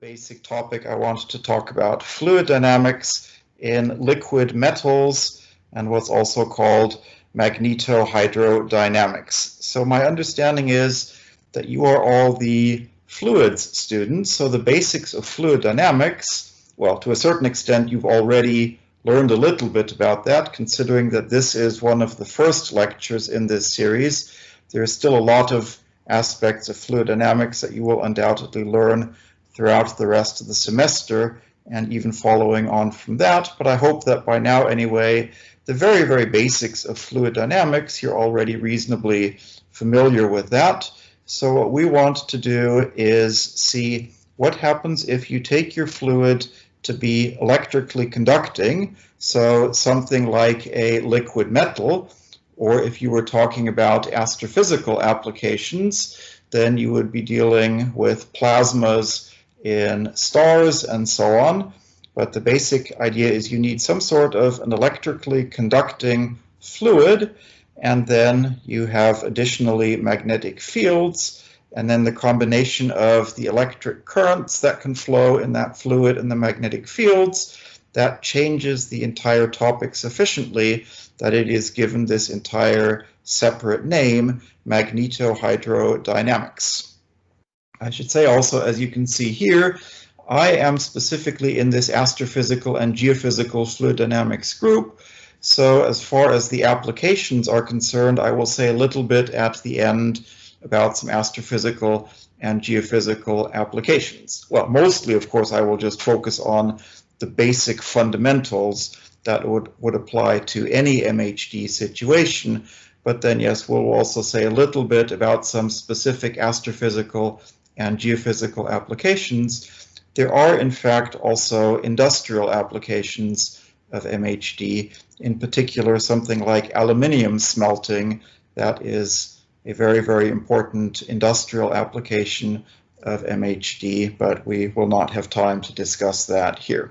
basic topic I want to talk about, fluid dynamics in liquid metals and what's also called magnetohydrodynamics. So my understanding is that you are all the fluids students, so the basics of fluid dynamics, well, to a certain extent you've already learned a little bit about that, considering that this is one of the first lectures in this series. There is still a lot of aspects of fluid dynamics that you will undoubtedly learn throughout the rest of the semester and even following on from that. But I hope that by now anyway, the very, very basics of fluid dynamics, you're already reasonably familiar with that. So what we want to do is see what happens if you take your fluid to be electrically conducting, so something like a liquid metal, or if you were talking about astrophysical applications, then you would be dealing with plasmas in stars and so on. But the basic idea is you need some sort of an electrically conducting fluid, and then you have additionally magnetic fields, and then the combination of the electric currents that can flow in that fluid and the magnetic fields, that changes the entire topic sufficiently that it is given this entire separate name, magnetohydrodynamics. I should say also, as you can see here, I am specifically in this astrophysical and geophysical fluid dynamics group. So as far as the applications are concerned, I will say a little bit at the end about some astrophysical and geophysical applications. Well, mostly, of course, I will just focus on the basic fundamentals that would apply to any MHD situation. But then, yes, we'll also say a little bit about some specific astrophysical and geophysical applications. There are, in fact, also industrial applications of MHD, in particular something like aluminium smelting. That is a very, very important industrial application of MHD, but we will not have time to discuss that here.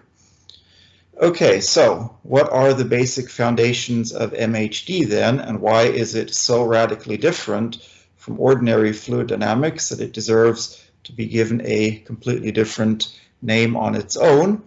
Okay, so what are the basic foundations of MHD then, and why is it so radically different from ordinary fluid dynamics that it deserves to be given a completely different name on its own?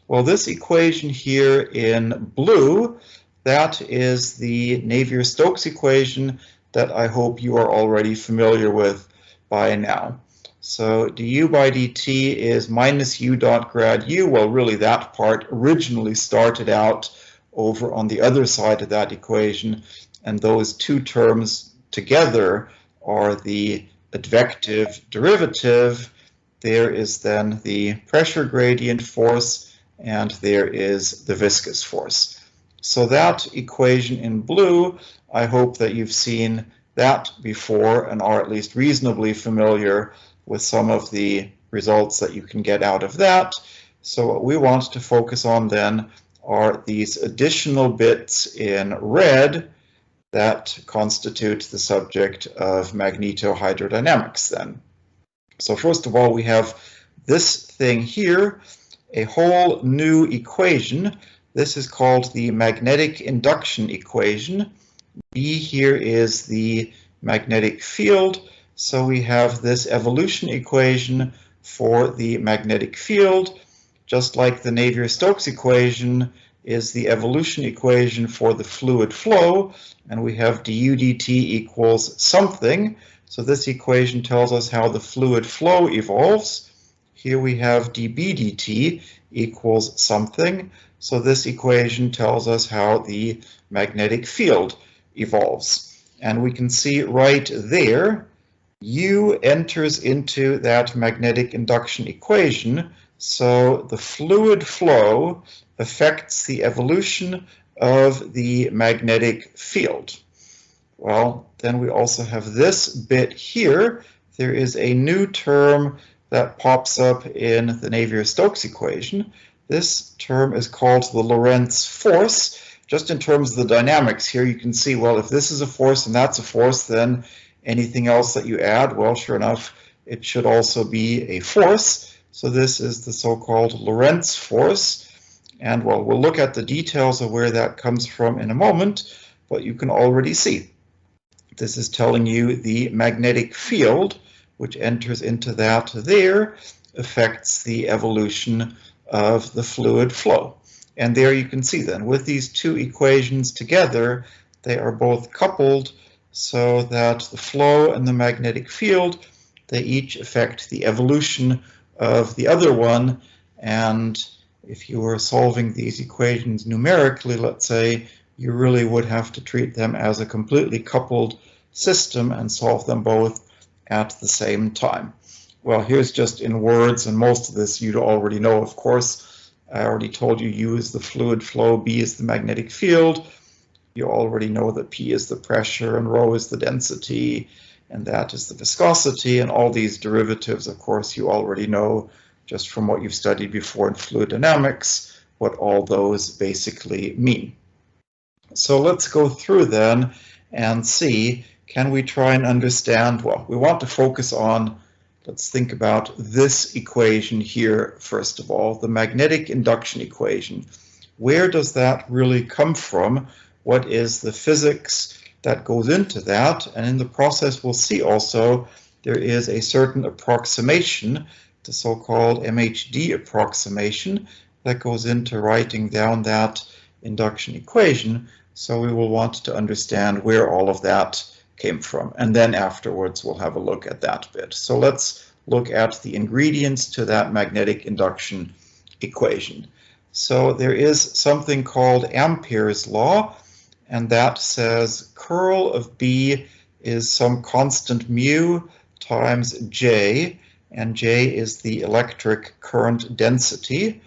Well, this equation here in blue, that is the Navier-Stokes equation that I hope you are already familiar with by now. So du by dt is minus u dot grad u. Well, really that part originally started out over on the other side of that equation, and those two terms together are the advective derivative. There is then the pressure gradient force, and there is the viscous force. So that equation in blue, I hope that you've seen that before and are at least reasonably familiar with some of the results that you can get out of that. So what we want to focus on then are these additional bits in red that constitute the subject of magnetohydrodynamics then. So first of all, we have this thing here, a whole new equation. This is called the magnetic induction equation. B here is the magnetic field. So we have this evolution equation for the magnetic field, just like the Navier-Stokes equation is the evolution equation for the fluid flow, and we have du dt equals something. So this equation tells us how the fluid flow evolves. Here we have dB dt equals something. So this equation tells us how the magnetic field evolves. And we can see right there, U enters into that magnetic induction equation. So the fluid flow affects the evolution of the magnetic field. Well, then we also have this bit here. There is a new term that pops up in the Navier-Stokes equation. This term is called the Lorentz Force. Just in terms of the dynamics here, you can see, well, if this is a force and that's a force, then anything else that you add, well, sure enough, it should also be a force. So this is the so-called Lorentz Force. And, well, we'll look at the details of where that comes from in a moment, but you can already see. This is telling you the magnetic field, which enters into that there, affects the evolution of the fluid flow. And there you can see then, with these two equations together, they are both coupled so that the flow and the magnetic field, they each affect the evolution of the other one. And if you were solving these equations numerically, let's say, you really would have to treat them as a completely coupled system and solve them both at the same time. Well, here's just in words, and most of this you'd already know, of course. I already told you U is the fluid flow, B is the magnetic field. You already know that P is the pressure and rho is the density, and that is the viscosity, and all these derivatives, of course, you already know just from what you've studied before in fluid dynamics, what all those basically mean. So let's go through then and see, can we try and understand, well, we want to focus on, let's think about this equation here, first of all, the magnetic induction equation. Where does that really come from? What is the physics that goes into that? And in the process, we'll see also there is a certain approximation, the so-called MHD approximation, that goes into writing down that induction equation. So we will want to understand where all of that came from. And then afterwards, we'll have a look at that bit. So let's look at the ingredients to that magnetic induction equation. So there is something called Ampere's law, and that says curl of B is some constant mu times J, and J is the electric current density.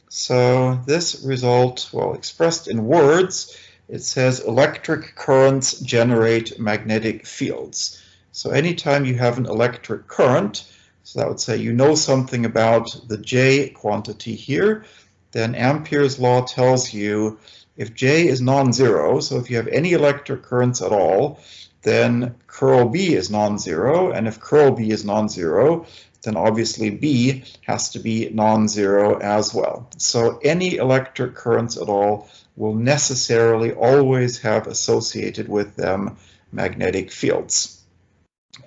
So this result, well, expressed in words, it says electric currents generate magnetic fields. So anytime you have an electric current, so that would say you know something about the J quantity here, then Ampere's law tells you if J is non-zero, so if you have any electric currents at all, then curl B is non-zero, and if curl B is non-zero, then obviously B has to be non-zero as well. So any electric currents at all will necessarily always have associated with them magnetic fields.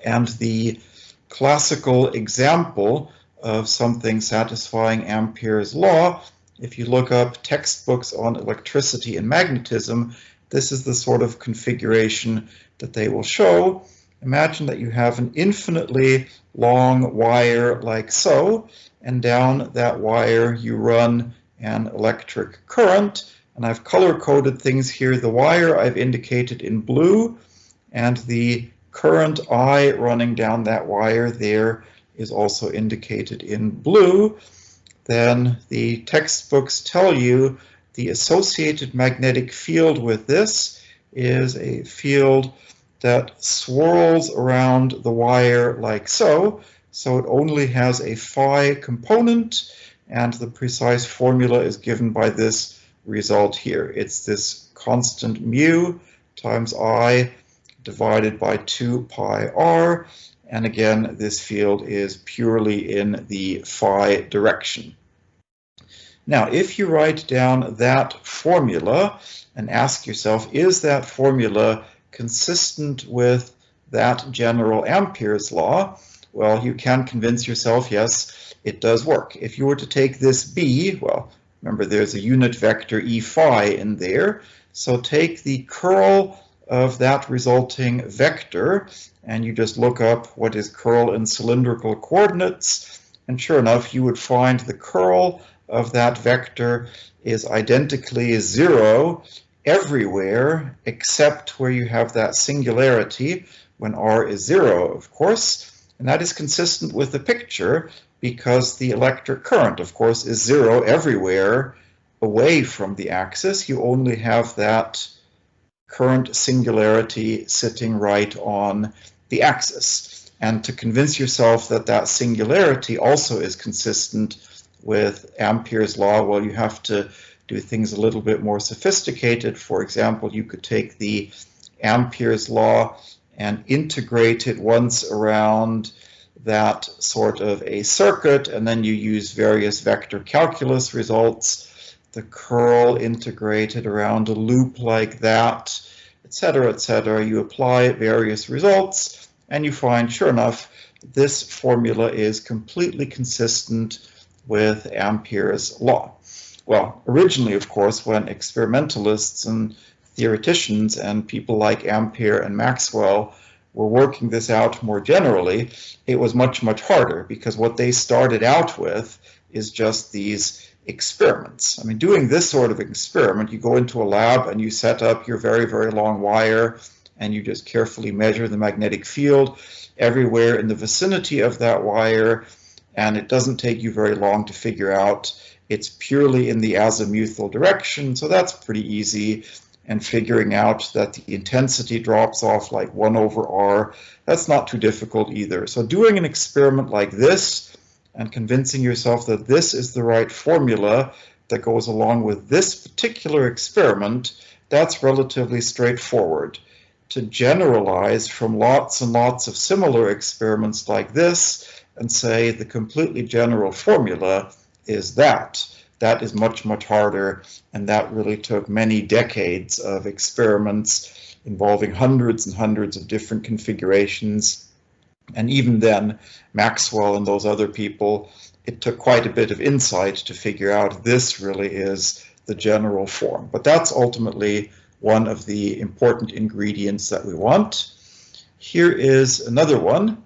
And the classical example of something satisfying Ampere's law, if you look up textbooks on electricity and magnetism, this is the sort of configuration that they will show. Imagine that you have an infinitely long wire like so, and down that wire you run an electric current. And I've color-coded things here. The wire I've indicated in blue, and the current I running down that wire there is also indicated in blue. Then the textbooks tell you the associated magnetic field with this is a field that swirls around the wire like so. So it only has a phi component, and the precise formula is given by this result here. It's this constant mu times I divided by 2 pi r, and again this field is purely in the phi direction. Now if you write down that formula and ask yourself, is that formula consistent with that general Ampere's law? Well, you can convince yourself, yes, it does work. If you were to take this B, well, remember there's a unit vector E phi in there, so take the curl of that resulting vector and you just look up what is curl in cylindrical coordinates, and sure enough you would find the curl of that vector is identically 0 everywhere except where you have that singularity when r is 0, of course, and that is consistent with the picture because the electric current, of course, is 0 everywhere away from the axis. You only have that current singularity sitting right on the axis. And to convince yourself that that singularity also is consistent with Ampere's law, well, you have to do things a little bit more sophisticated. For example, you could take the Ampere's law and integrate it once around that sort of a circuit, and then you use various vector calculus results, the curl integrated around a loop like that, etc., etc. You apply various results, and you find, sure enough, this formula is completely consistent with Ampere's law. Well, originally, of course, when experimentalists and theoreticians and people like Ampere and Maxwell were working this out more generally, it was much, much harder, because what they started out with is just these experiments. I mean, doing this sort of experiment, you go into a lab and you set up your very, very long wire, and you just carefully measure the magnetic field everywhere in the vicinity of that wire, and it doesn't take you very long to figure out it's purely in the azimuthal direction, so that's pretty easy. And figuring out that the intensity drops off like 1/r, that's not too difficult either. So doing an experiment like this and convincing yourself that this is the right formula that goes along with this particular experiment, that's relatively straightforward. To generalize from lots and lots of similar experiments like this and say the completely general formula is that is much, much harder, and that really took many decades of experiments involving hundreds and hundreds of different configurations. And even then, Maxwell and those other people, it took quite a bit of insight to figure out this really is the general form. But that's ultimately one of the important ingredients that we want. Here is another one.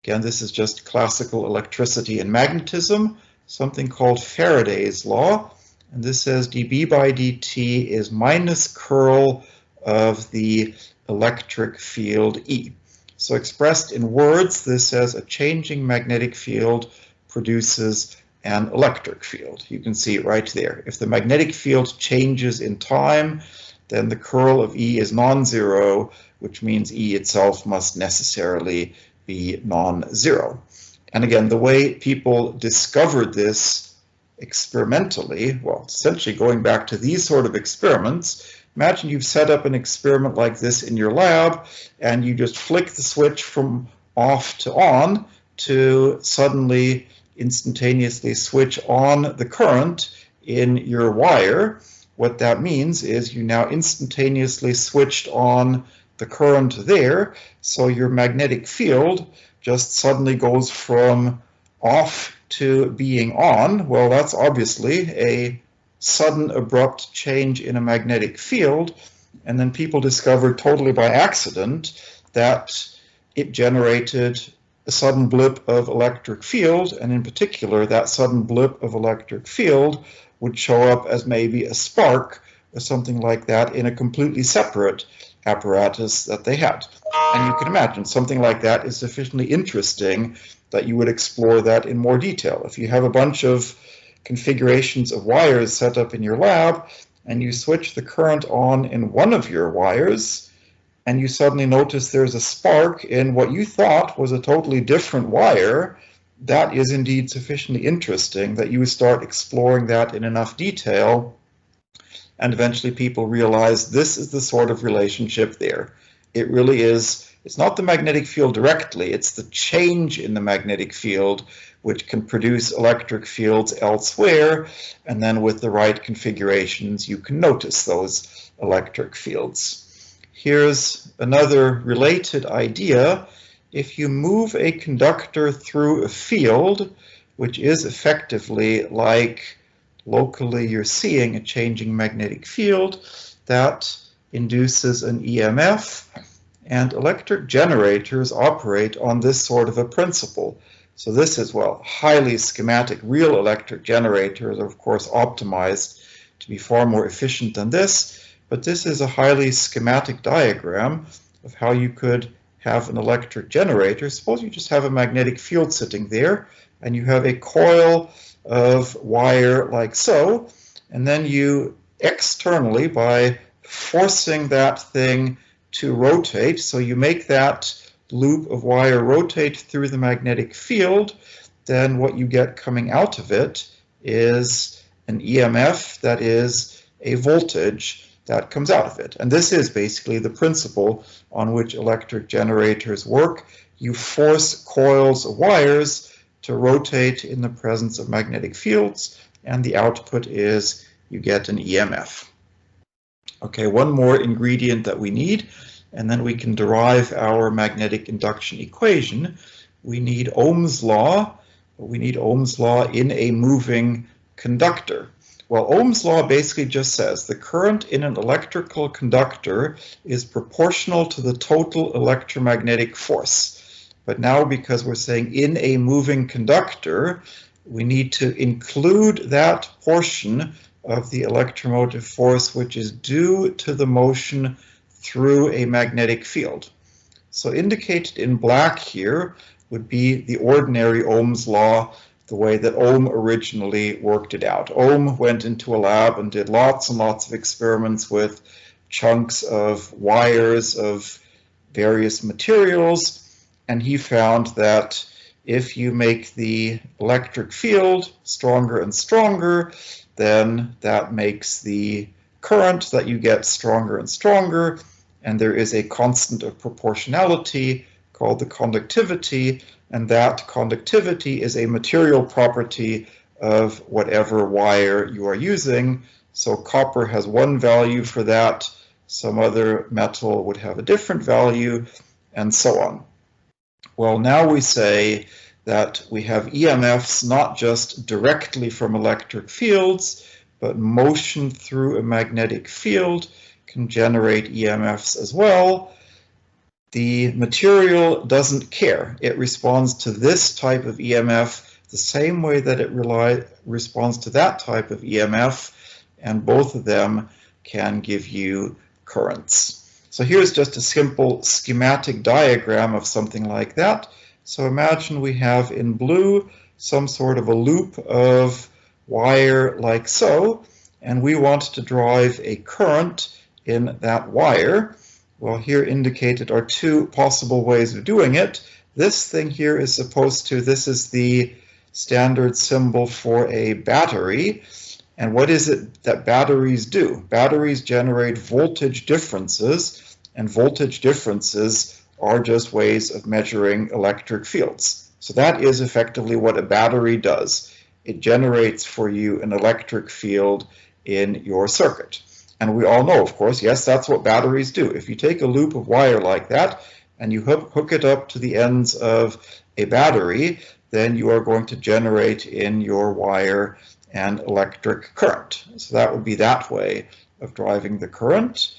Again, this is just classical electricity and magnetism, something called Faraday's law. And this says dB by dt is minus curl of the electric field E. So expressed in words, this says a changing magnetic field produces an electric field. You can see it right there. If the magnetic field changes in time, then the curl of E is non-zero, which means E itself must necessarily be non-zero. And again, the way people discovered this experimentally, well, essentially going back to these sort of experiments, imagine you've set up an experiment like this in your lab, and you just flick the switch from off to on to suddenly instantaneously switch on the current in your wire. What that means is you now instantaneously switched on the current there, so your magnetic field just suddenly goes from off to being on. Well, that's obviously a sudden abrupt change in a magnetic field, and then people discovered totally by accident that it generated a sudden blip of electric field, and in particular that sudden blip of electric field would show up as maybe a spark or something like that in a completely separate apparatus that they had. And you can imagine something like that is sufficiently interesting that you would explore that in more detail. If you have a bunch of configurations of wires set up in your lab and you switch the current on in one of your wires and you suddenly notice there's a spark in what you thought was a totally different wire, that is indeed sufficiently interesting that you would start exploring that in enough detail, and eventually people realize this is the sort of relationship there. It really is, it's not the magnetic field directly, it's the change in the magnetic field which can produce electric fields elsewhere, and then with the right configurations you can notice those electric fields. Here's another related idea. If you move a conductor through a field, which is effectively like locally you're seeing a changing magnetic field, that induces an EMF, and electric generators operate on this sort of a principle. So this is, well, highly schematic. Real electric generators are of course optimized to be far more efficient than this, but this is a highly schematic diagram of how you could have an electric generator. Suppose you just have a magnetic field sitting there and you have a coil of wire like so, and then you externally, by forcing that thing to rotate, so you make that loop of wire rotate through the magnetic field, then what you get coming out of it is an EMF, that is a voltage that comes out of it. And this is basically the principle on which electric generators work. You force coils of wires to rotate in the presence of magnetic fields, and the output is you get an EMF. Okay, one more ingredient that we need, and then we can derive our magnetic induction equation, we need Ohm's law. We need Ohm's law in a moving conductor. Well, Ohm's law basically just says the current in an electrical conductor is proportional to the total electromagnetic force. But now, because we're saying in a moving conductor, we need to include that portion of the electromotive force which is due to the motion through a magnetic field. So indicated in black here would be the ordinary Ohm's law, the way that Ohm originally worked it out. Ohm went into a lab and did lots and lots of experiments with chunks of wires of various materials, and he found that if you make the electric field stronger and stronger, then that makes the current that you get stronger and stronger, and there is a constant of proportionality called the conductivity, and that conductivity is a material property of whatever wire you are using. So copper has one value for that, some other metal would have a different value, and so on. Well, now we say that we have EMFs not just directly from electric fields, but motion through a magnetic field can generate EMFs as well. The material doesn't care. It responds to this type of EMF the same way that it responds to that type of EMF, and both of them can give you currents. So here's just a simple schematic diagram of something like that. So imagine we have in blue some sort of a loop of wire like so, and we want to drive a current in that wire. Well, here indicated are two possible ways of doing it. This thing here is supposed to, this is the standard symbol for a battery. And what is it that batteries do? Batteries generate voltage differences, and voltage differences are just ways of measuring electric fields. So that is effectively what a battery does. It generates for you an electric field in your circuit. And we all know, of course, yes, that's what batteries do. If you take a loop of wire like that and you hook it up to the ends of a battery, then you are going to generate in your wire an electric current. So that would be that way of driving the current.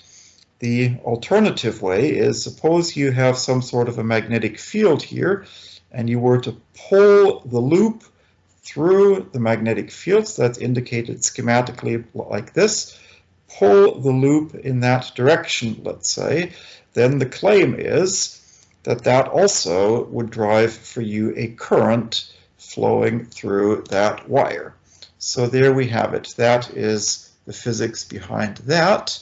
The alternative way is, suppose you have some sort of a magnetic field here and you were to pull the loop through the magnetic field, so that's indicated schematically like this, pull the loop in that direction, let's say, then the claim is that that also would drive for you a current flowing through that wire. So there we have it. That is the physics behind that.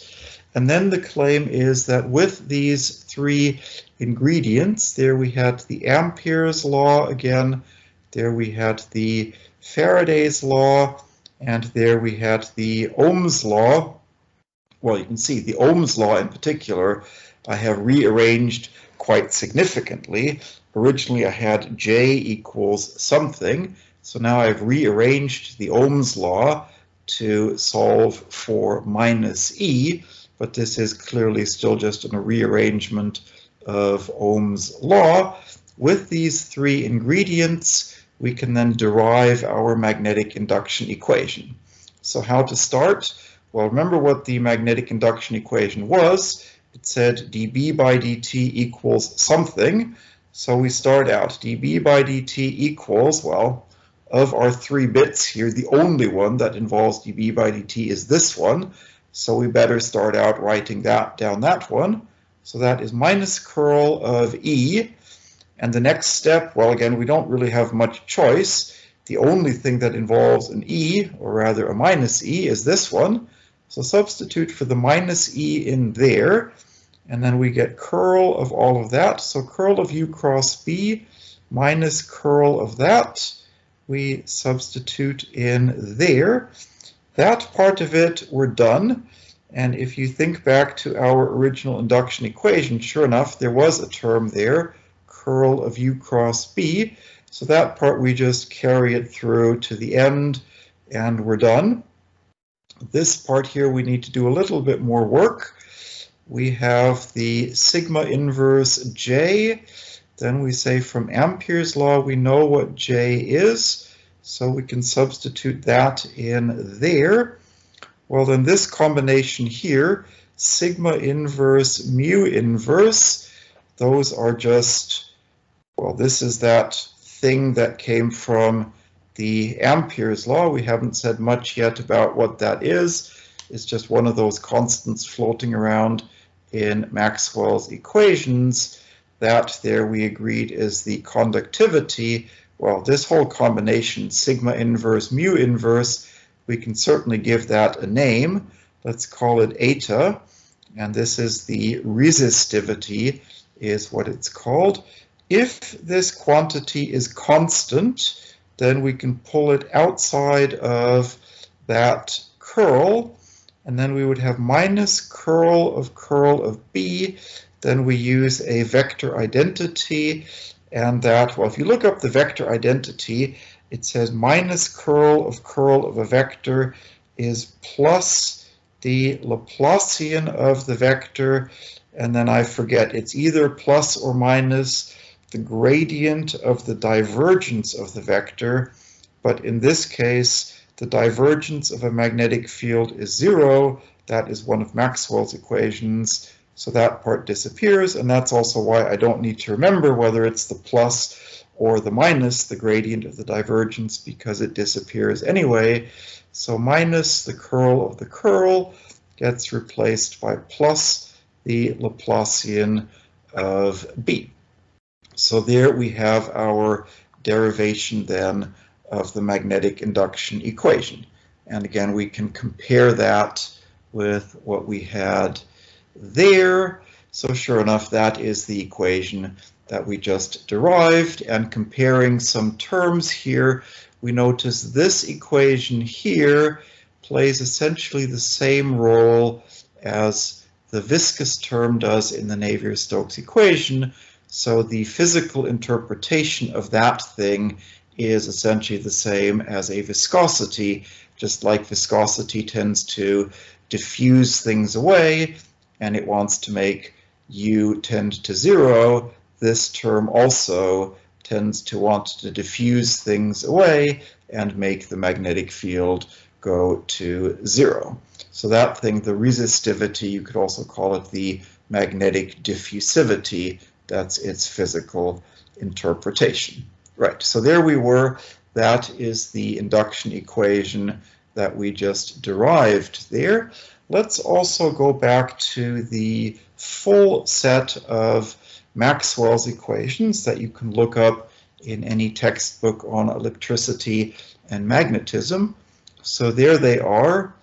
And then the claim is that with these three ingredients, there we had the Ampere's law again, there we had the Faraday's law, and there we had the Ohm's law. Well, you can see the Ohm's law in particular, I have rearranged quite significantly. Originally I had J equals something, so now I've rearranged the Ohm's law to solve for minus E, but this is clearly still just a rearrangement of Ohm's law. With these three ingredients, we can then derive our magnetic induction equation. So how to start? Well, remember what the magnetic induction equation was. It said dB by dt equals something. So we start out dB by dt equals, well, of our three bits here, the only one that involves dB by dt is this one. So we better start out writing that down, that one. So that is minus curl of E. And the next step, well, again, we don't really have much choice. The only thing that involves an E, or rather a minus E, is this one. So substitute for the minus E in there, and then we get curl of all of that. So curl of U cross B minus curl of that, we substitute in there. That part of it, we're done. And if you think back to our original induction equation, sure enough, there was a term there, curl of U cross B. So that part, we just carry it through to the end, and we're done. This part here, we need to do a little bit more work. we have the sigma inverse J. Then we say from Ampere's law, we know what J is, so we can substitute that in there. Well, then this combination here, sigma inverse, mu inverse, those are just, well, this is that thing that came from the Ampere's law. We haven't said much yet about what that is. It's just one of those constants floating around in Maxwell's equations. That there we agreed is the conductivity. Well, this whole combination, sigma inverse, mu inverse, we can certainly give that a name. Let's call it eta, and this is the resistivity, is what it's called. If this quantity is constant, then we can pull it outside of that curl, and then we would have minus curl of B. Then we use a vector identity, and that, well, if you look up the vector identity, it says minus curl of a vector is plus the Laplacian of the vector, and then I forget, it's either plus or minus the gradient of the divergence of the vector, but in this case, the divergence of a magnetic field is 0. That is one of Maxwell's equations, so that part disappears, and that's also why I don't need to remember whether it's the plus or the minus, the gradient of the divergence, because it disappears anyway. So minus the curl gets replaced by plus the Laplacian of B. So there we have our derivation then of the magnetic induction equation. And again, we can compare that with what we had there. So sure enough, that is the equation that we just derived. And comparing some terms here, we notice this equation here plays essentially the same role as the viscous term does in the Navier-Stokes equation. So the physical interpretation of that thing is essentially the same as a viscosity, just like viscosity tends to diffuse things away, and it wants to make U tend to 0. This term also tends to want to diffuse things away and make the magnetic field go to 0. So that thing, the resistivity, you could also call it the magnetic diffusivity. That's its physical interpretation. Right, so there we were. That is the induction equation that we just derived there. Let's also go back to the full set of Maxwell's equations that you can look up in any textbook on electricity and magnetism. So there they are,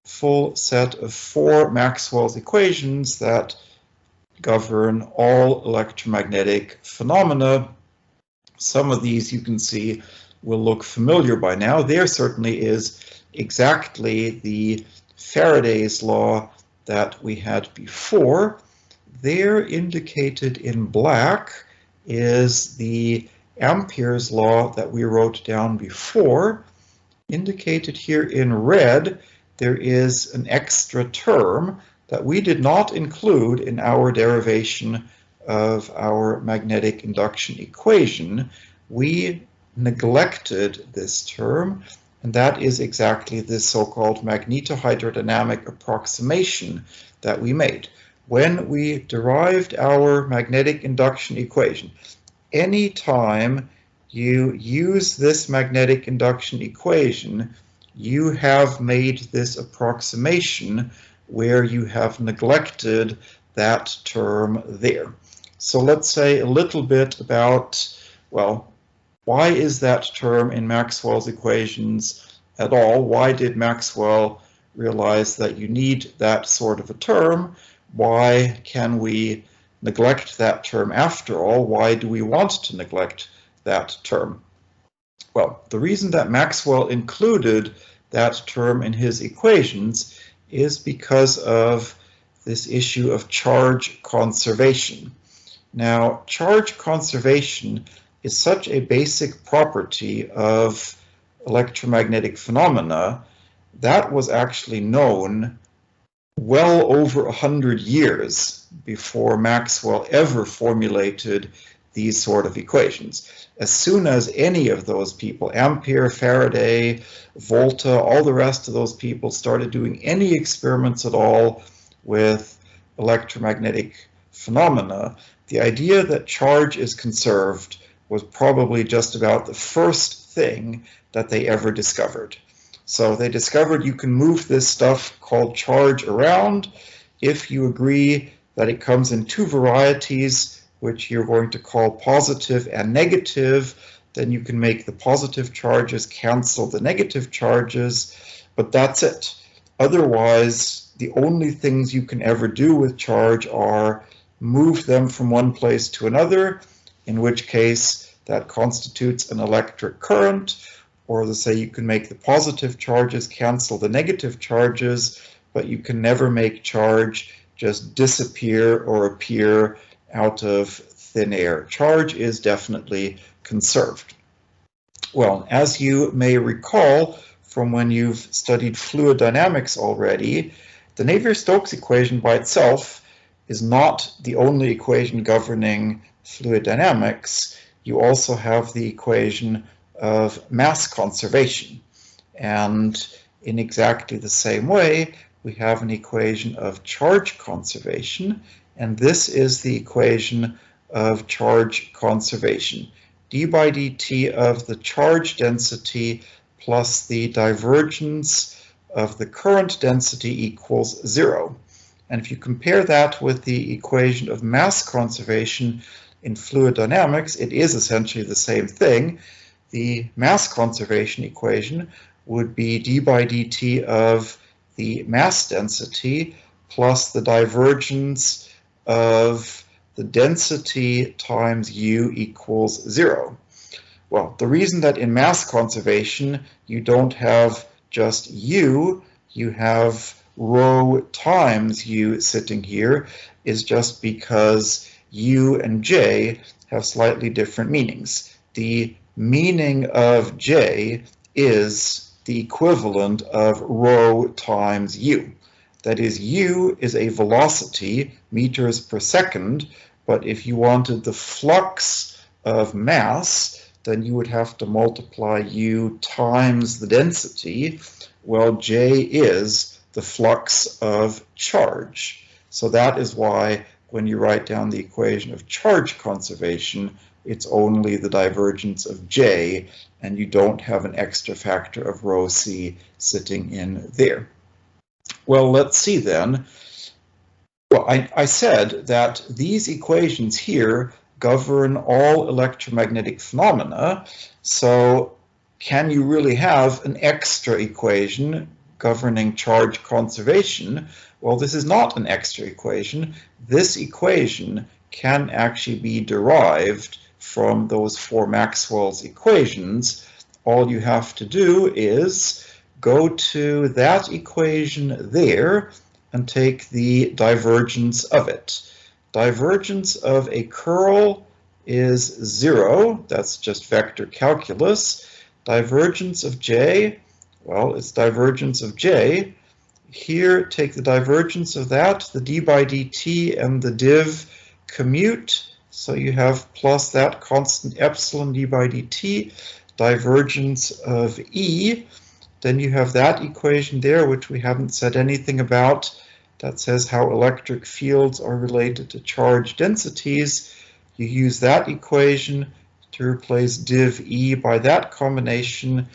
full set of 4 Maxwell's equations that govern all electromagnetic phenomena. Some of these you can see will look familiar by now. There certainly is exactly the Faraday's law that we had before. There, indicated in black, is the Ampere's law that we wrote down before. Indicated here in red, there is an extra term that we did not include in our derivation of our magnetic induction equation. We neglected this term, and that is exactly this so-called magnetohydrodynamic approximation that we made. When we derived our magnetic induction equation, any time you use this magnetic induction equation, you have made this approximation where you have neglected that term there. So let's say a little bit about, well, why is that term in Maxwell's equations at all? Why did Maxwell realize that you need that sort of a term? Why can we neglect that term after all? Why do we want to neglect that term? Well, the reason that Maxwell included that term in his equations is because of this issue of charge conservation. Now, charge conservation is such a basic property of electromagnetic phenomena that was actually known well over 100 years before Maxwell ever formulated these sort of equations. As soon as any of those people, Ampere, Faraday, Volta, all the rest of those people started doing any experiments at all with electromagnetic phenomena, the idea that charge is conserved was probably just about the first thing that they ever discovered. So they discovered you can move this stuff called charge around if you agree that it comes in two varieties, which you're going to call positive and negative. Then you can make the positive charges cancel the negative charges, but that's it. Otherwise, the only things you can ever do with charge are move them from one place to another, in which case that constitutes an electric current, or let's say you can make the positive charges cancel the negative charges, but you can never make charge just disappear or appear out of thin air. Charge is definitely conserved. Well, as you may recall from when you've studied fluid dynamics already, the Navier-Stokes equation by itself is not the only equation governing fluid dynamics. You also have the equation of mass conservation. And in exactly the same way, we have an equation of charge conservation, and this is the equation of charge conservation. d by dt of the charge density plus the divergence of the current density equals 0. And if you compare that with the equation of mass conservation in fluid dynamics, it is essentially the same thing. The mass conservation equation would be d by dt of the mass density plus the divergence of the density times u equals 0. Well, the reason that in mass conservation you don't have just u, you have rho times u sitting here, is just because u and j have slightly different meanings. The meaning of j is the equivalent of rho times u. That is, u is a velocity, meters per second, but if you wanted the flux of mass, then you would have to multiply u times the density. Well, j is the flux of charge. So that is why when you write down the equation of charge conservation, it's only the divergence of j, and you don't have an extra factor of rho c sitting in there. Well, let's see then. Well, I said that these equations here govern all electromagnetic phenomena, so can you really have an extra equation governing charge conservation? Well, this is not an extra equation. This equation can actually be derived from those four Maxwell's equations. All you have to do is go to that equation there and take the divergence of it. Divergence of a curl is 0. That's just vector calculus. Divergence of j, well, it's divergence of j. Here, take the divergence of that, the d by dt and the div commute. So you have plus that constant epsilon d by dt, divergence of E. Then you have that equation there, which we haven't said anything about. That says how electric fields are related to charge densities. You use that equation to replace div E by that combination.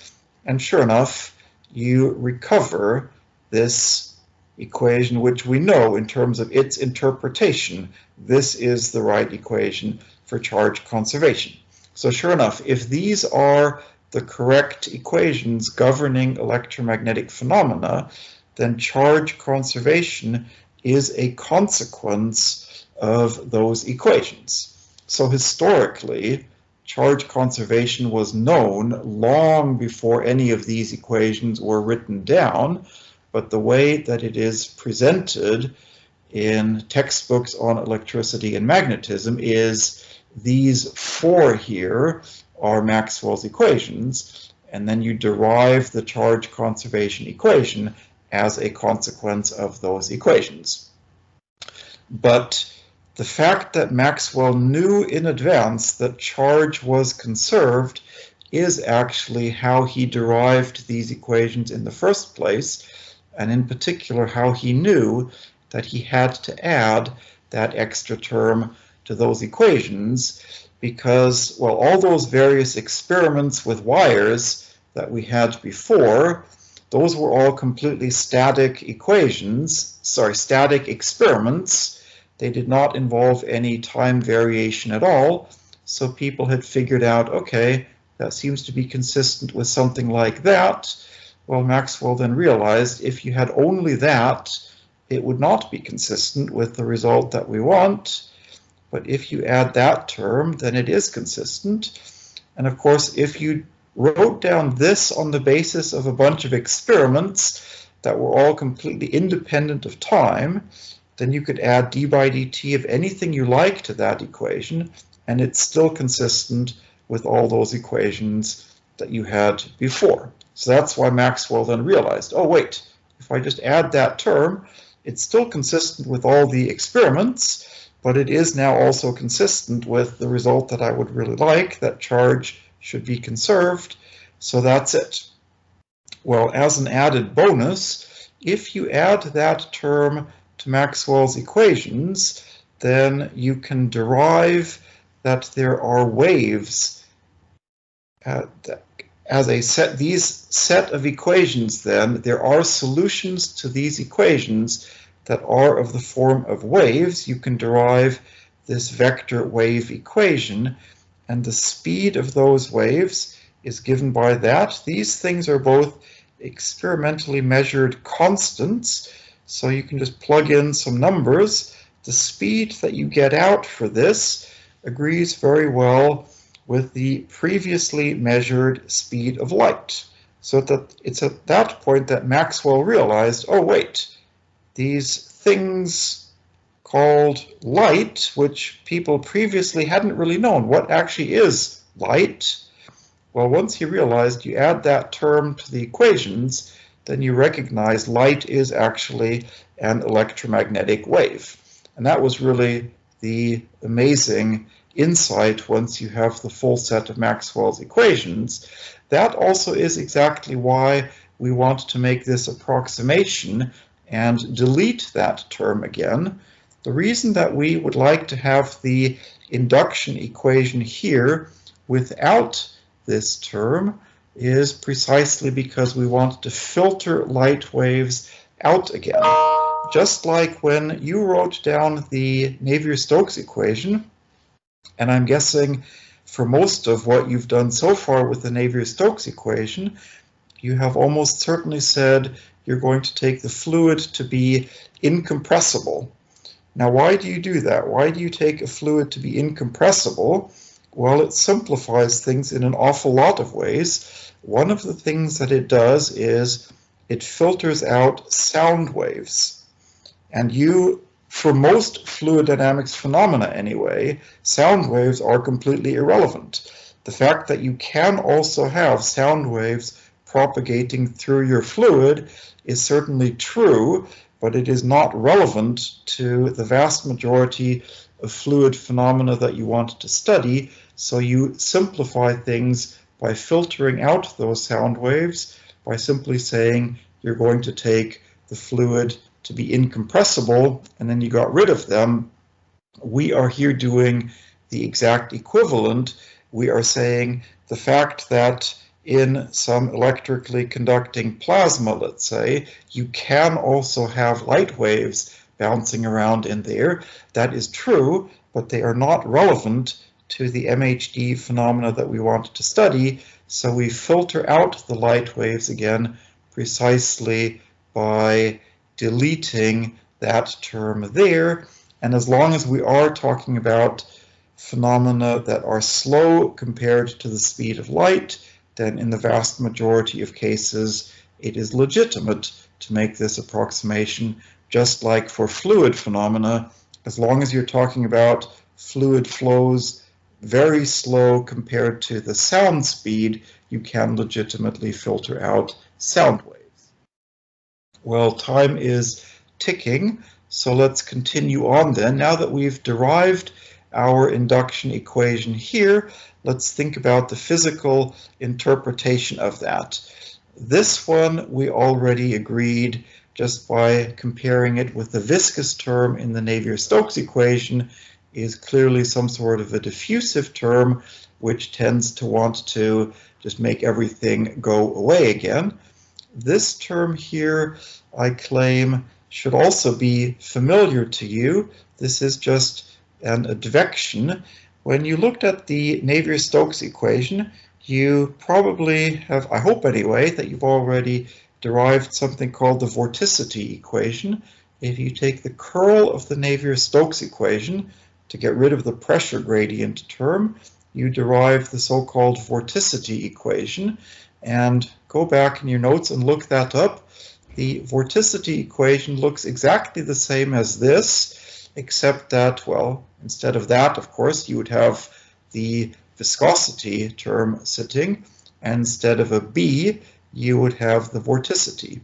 And sure enough, you recover this equation, which we know in terms of its interpretation, this is the right equation for charge conservation. So sure enough, if these are the correct equations governing electromagnetic phenomena, then charge conservation is a consequence of those equations. So historically, charge conservation was known long before any of these equations were written down, but the way that it is presented in textbooks on electricity and magnetism is these four here are Maxwell's equations, and then you derive the charge conservation equation as a consequence of those equations. But the fact that Maxwell knew in advance that charge was conserved is actually how he derived these equations in the first place, and in particular how he knew that he had to add that extra term to those equations, because, well, all those various experiments with wires that we had before, those were all completely static equations, static experiments. They did not involve any time variation at all, so people had figured out, okay, that seems to be consistent with something like that. Well, Maxwell then realized if you had only that, it would not be consistent with the result that we want. But if you add that term, then it is consistent. And of course, if you wrote down this on the basis of a bunch of experiments that were all completely independent of time, then you could add d by dt of anything you like to that equation, and it's still consistent with all those equations that you had before. So that's why Maxwell then realized, oh wait, if I just add that term, it's still consistent with all the experiments, but it is now also consistent with the result that I would really like, that charge should be conserved. So that's it. Well, as an added bonus, if you add that term to Maxwell's equations, then you can derive that there are waves as a set, these set of equations. Then there are solutions to these equations that are of the form of waves. You can derive this vector wave equation, and the speed of those waves is given by that. These things are both experimentally measured constants, so you can just plug in some numbers. The speed that you get out for this agrees very well with the previously measured speed of light. So that it's at that point that Maxwell realized, oh wait, these things called light, which people previously hadn't really known what actually is light. Well, once he realized you add that term to the equations, then you recognize light is actually an electromagnetic wave. And that was really the amazing insight once you have the full set of Maxwell's equations. That also is exactly why we want to make this approximation and delete that term again. The reason that we would like to have the induction equation here without this term is precisely because we want to filter light waves out again. Just like when you wrote down the Navier-Stokes equation, and I'm guessing for most of what you've done so far with the Navier-Stokes equation, you have almost certainly said you're going to take the fluid to be incompressible. Now, why do you do that? Why do you take a fluid to be incompressible? Well, it simplifies things in an awful lot of ways. One of the things that it does is it filters out sound waves. And for most fluid dynamics phenomena anyway, sound waves are completely irrelevant. The fact that you can also have sound waves propagating through your fluid is certainly true, but it is not relevant to the vast majority of fluid phenomena that you want to study. So you simplify things by filtering out those sound waves, by simply saying you're going to take the fluid to be incompressible, and then you got rid of them. We are here doing the exact equivalent. We are saying the fact that in some electrically conducting plasma, let's say, you can also have light waves bouncing around in there. That is true, but they are not relevant to the MHD phenomena that we want to study. So we filter out the light waves again precisely by deleting that term there. And as long as we are talking about phenomena that are slow compared to the speed of light, then in the vast majority of cases it is legitimate to make this approximation, just like for fluid phenomena. As long as you're talking about fluid flows very slow compared to the sound speed, you can legitimately filter out sound waves. Well, time is ticking, so let's continue on then. Now that we've derived our induction equation here, let's think about the physical interpretation of that. This one we already agreed just by comparing it with the viscous term in the Navier-Stokes equation is clearly some sort of a diffusive term which tends to want to just make everything go away again. This term here, I claim, should also be familiar to you. This is just an advection. When you looked at the Navier-Stokes equation, you probably have, I hope anyway, that you've already derived something called the vorticity equation. If you take the curl of the Navier-Stokes equation to get rid of the pressure gradient term, you derive the so-called vorticity equation. And go back in your notes and look that up. The vorticity equation looks exactly the same as this, except that, well, instead of that, of course, you would have the viscosity term sitting, and instead of a B, you would have the vorticity.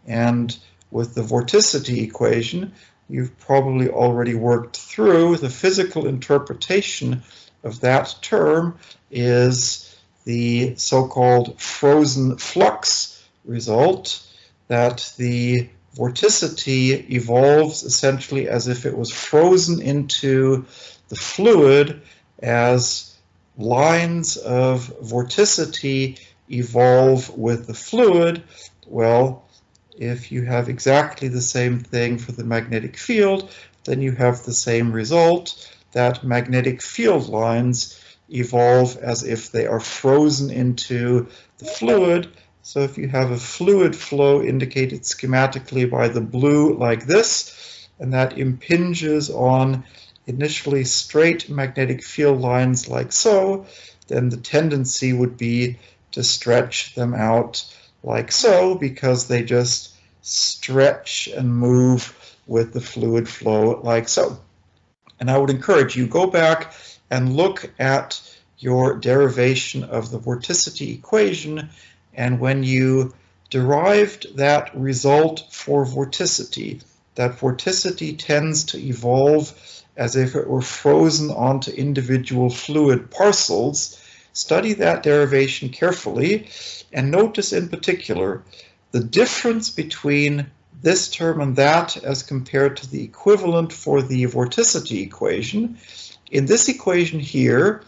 And with the vorticity equation, you've probably already worked through the physical interpretation of that term is the so-called frozen flux result, that the vorticity evolves essentially as if it was frozen into the fluid as lines of vorticity evolve with the fluid. Well, if you have exactly the same thing for the magnetic field, then you have the same result, that magnetic field lines evolve as if they are frozen into the fluid. So if you have a fluid flow indicated schematically by the blue like this, and that impinges on initially straight magnetic field lines like so, then the tendency would be to stretch them out like so, because they just stretch and move with the fluid flow like so. And I would encourage you, go back and look at your derivation of the vorticity equation, and when you derived that result for vorticity, that vorticity tends to evolve as if it were frozen onto individual fluid parcels. Study that derivation carefully and notice in particular the difference between this term and that as compared to the equivalent for the vorticity equation. In this equation here,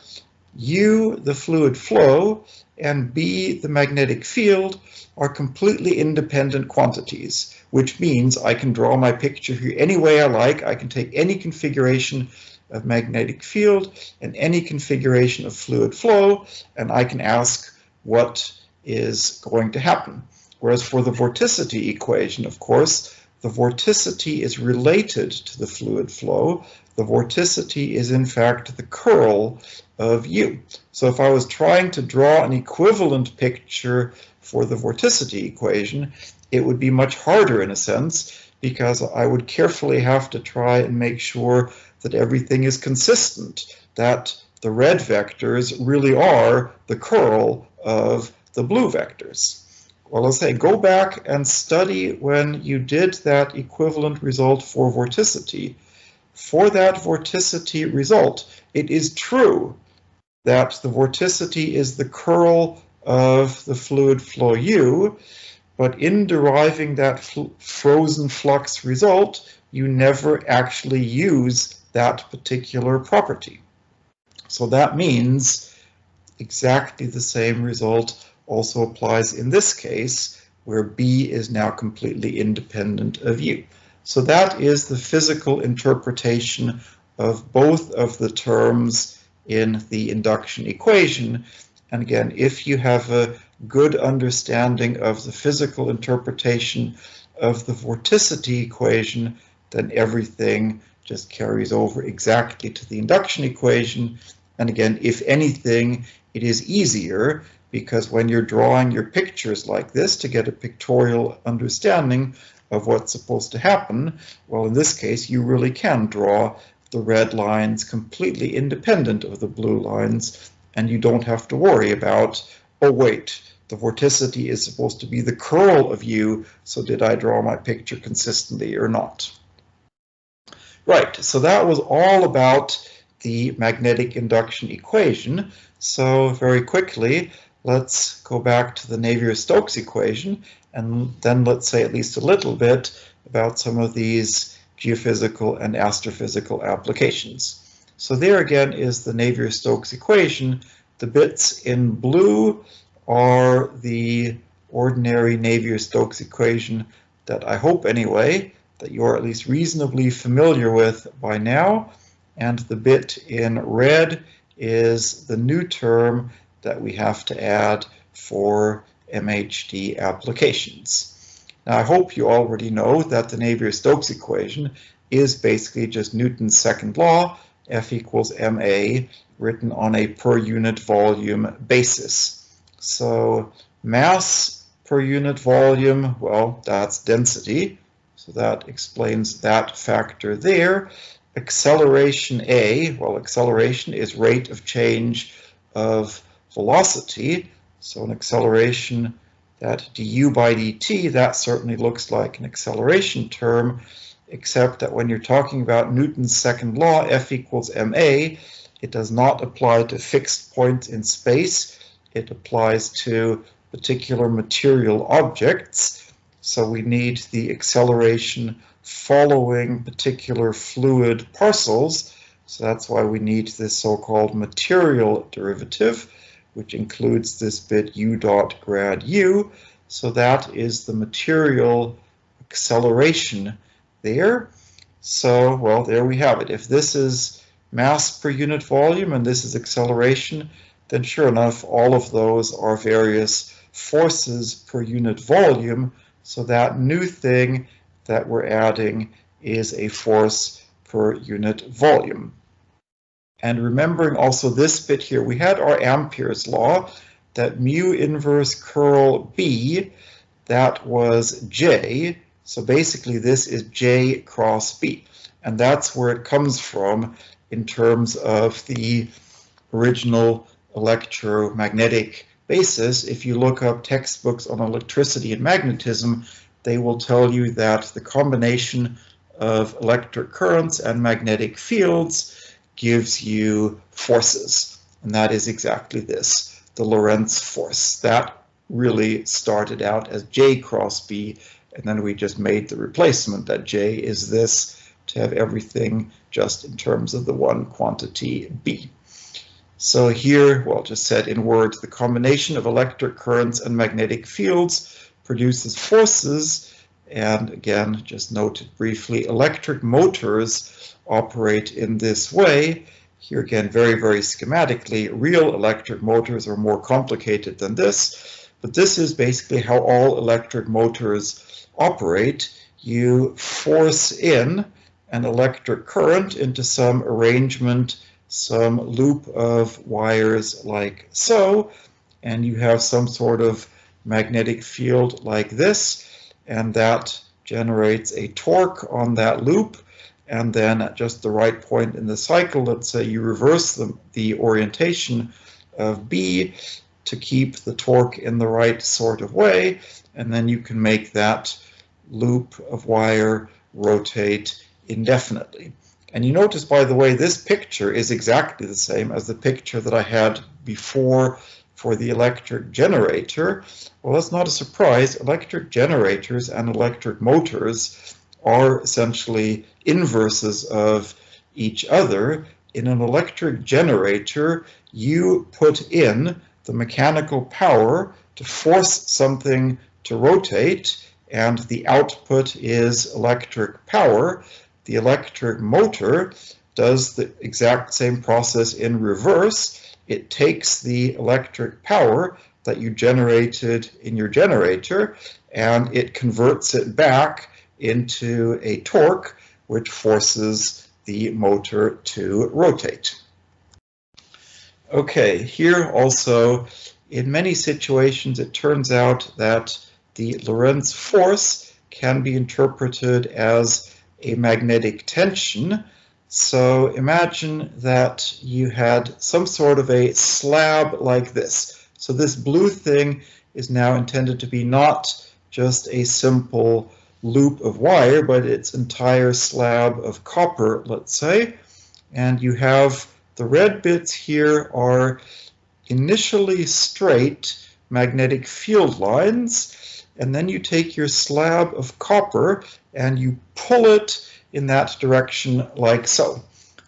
U, the fluid flow, and B, the magnetic field, are completely independent quantities, which means I can draw my picture here any way I like. I can take any configuration of magnetic field and any configuration of fluid flow, and I can ask what is going to happen. Whereas for the vorticity equation, of course, the vorticity is related to the fluid flow. The vorticity is in fact the curl of U. So if I was trying to draw an equivalent picture for the vorticity equation, it would be much harder in a sense, because I would carefully have to try and make sure that everything is consistent, that the red vectors really are the curl of the blue vectors. Well, let's say go back and study when you did that equivalent result for vorticity. For that vorticity result, it is true that the vorticity is the curl of the fluid flow U, but in deriving that frozen flux result, you never actually use that particular property. So that means exactly the same result also applies in this case, where B is now completely independent of U. So that is the physical interpretation of both of the terms in the induction equation. And again, if you have a good understanding of the physical interpretation of the vorticity equation, then everything just carries over exactly to the induction equation. And again, if anything, it is easier, because when you're drawing your pictures like this to get a pictorial understanding of what's supposed to happen, well, in this case, you really can draw the red lines completely independent of the blue lines, and you don't have to worry about, oh wait, the vorticity is supposed to be the curl of U, so did I draw my picture consistently or not? Right, so that was all about the magnetic induction equation. So very quickly, let's go back to the Navier-Stokes equation, and then let's say at least a little bit about some of these geophysical and astrophysical applications. So there again is the Navier-Stokes equation. The bits in blue are the ordinary Navier-Stokes equation that I hope anyway that you're at least reasonably familiar with by now. And the bit in red is the new term that we have to add for MHD applications. Now, I hope you already know that the Navier-Stokes equation is basically just Newton's second law, F equals ma, written on a per unit volume basis. So mass per unit volume, well, that's density. So that explains that factor there. Acceleration A, well, acceleration is rate of change of velocity. So an acceleration, that du by dt, that certainly looks like an acceleration term, except that when you're talking about Newton's second law, F equals ma, it does not apply to fixed points in space. It applies to particular material objects. So we need the acceleration following particular fluid parcels. So that's why we need this so-called material derivative, which includes this bit u dot grad u. So that is the material acceleration there. So, well, there we have it. If this is mass per unit volume and this is acceleration, then sure enough, all of those are various forces per unit volume. So that new thing that we're adding is a force per unit volume. And remembering also this bit here, we had our Ampere's law that mu inverse curl B, that was J. So basically this is J cross B. And that's where it comes from in terms of the original electromagnetic basis. If you look up textbooks on electricity and magnetism, they will tell you that the combination of electric currents and magnetic fields gives you forces. And that is exactly this, the Lorentz force. That really started out as J cross B, and then we just made the replacement that J is this to have everything just in terms of the one quantity B. So here, well, just said in words, the combination of electric currents and magnetic fields produces forces. And again, just noted briefly, electric motors operate in this way. Here again, very, very schematically, real electric motors are more complicated than this, but this is basically how all electric motors operate. You force in an electric current into some arrangement, some loop of wires like so, and you have some sort of magnetic field like this, and that generates a torque on that loop. And then at just the right point in the cycle, let's say you reverse the orientation of B to keep the torque in the right sort of way, and then you can make that loop of wire rotate indefinitely. And you notice, by the way, this picture is exactly the same as the picture that I had before for the electric generator. Well, that's not a surprise. Electric generators and electric motors are essentially inverses of each other. In an electric generator, you put in the mechanical power to force something to rotate, and the output is electric power. The electric motor does the exact same process in reverse. It takes the electric power that you generated in your generator and it converts it back into a torque, which forces the motor to rotate. Okay, here also, in many situations, it turns out that the Lorentz force can be interpreted as a magnetic tension. So imagine that you had some sort of a slab like this. So this blue thing is now intended to be not just a simple loop of wire, but its entire slab of copper, let's say. And you have the red bits here are initially straight magnetic field lines, and then you take your slab of copper and you pull it in that direction like so.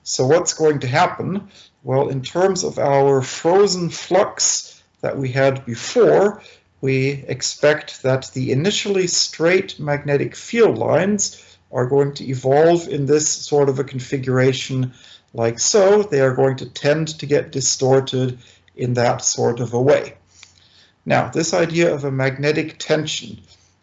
So what's going to happen? Well, in terms of our frozen flux that we had before, we expect that the initially straight magnetic field lines are going to evolve in this sort of a configuration like so. They are going to tend to get distorted in that sort of a way. Now, this idea of a magnetic tension.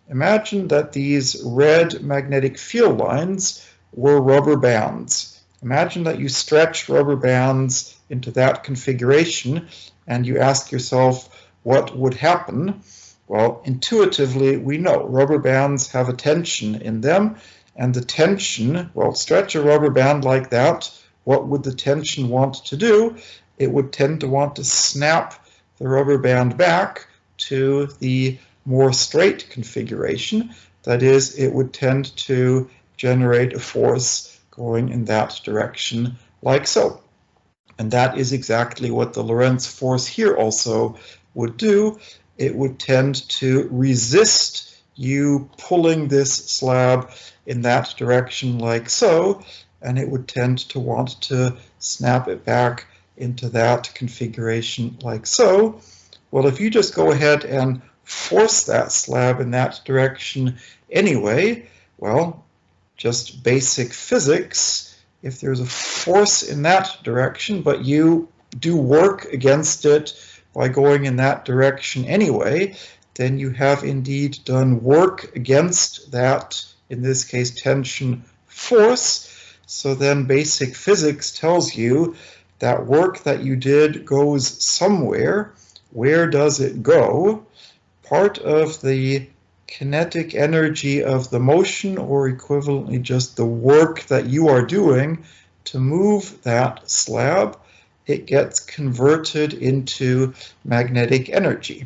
Imagine that these red magnetic field lines were rubber bands. Imagine that you stretch rubber bands into that configuration and you ask yourself what would happen. Well, intuitively we know rubber bands have a tension in them, and the tension, well, stretch a rubber band like that, what would the tension want to do? It would tend to want to snap the rubber band back to the more straight configuration. That is, it would tend to generate a force going in that direction like so. And that is exactly what the Lorentz force here also would do. It would tend to resist you pulling this slab in that direction like so, and it would tend to want to snap it back into that configuration like so. Well, if you just go ahead and force that slab in that direction anyway, well, just basic physics, if there's a force in that direction, but you do work against it by going in that direction anyway, then you have indeed done work against that, in this case, tension force. So then basic physics tells you that work that you did goes somewhere. Where does it go? Part of the kinetic energy of the motion, or equivalently just the work that you are doing to move that slab, it gets converted into magnetic energy.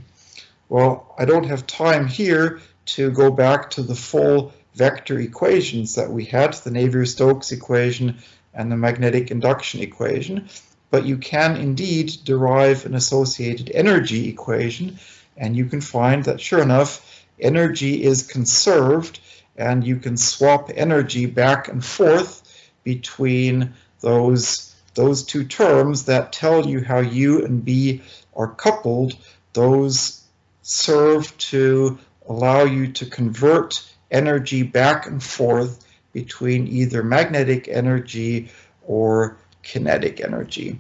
Well, I don't have time here to go back to the full vector equations that we had, the Navier-Stokes equation and the magnetic induction equation, but you can indeed derive an associated energy equation, and you can find that sure enough, energy is conserved, and you can swap energy back and forth between those two terms that tell you how U and B are coupled. Those serve to allow you to convert energy back and forth between either magnetic energy or kinetic energy.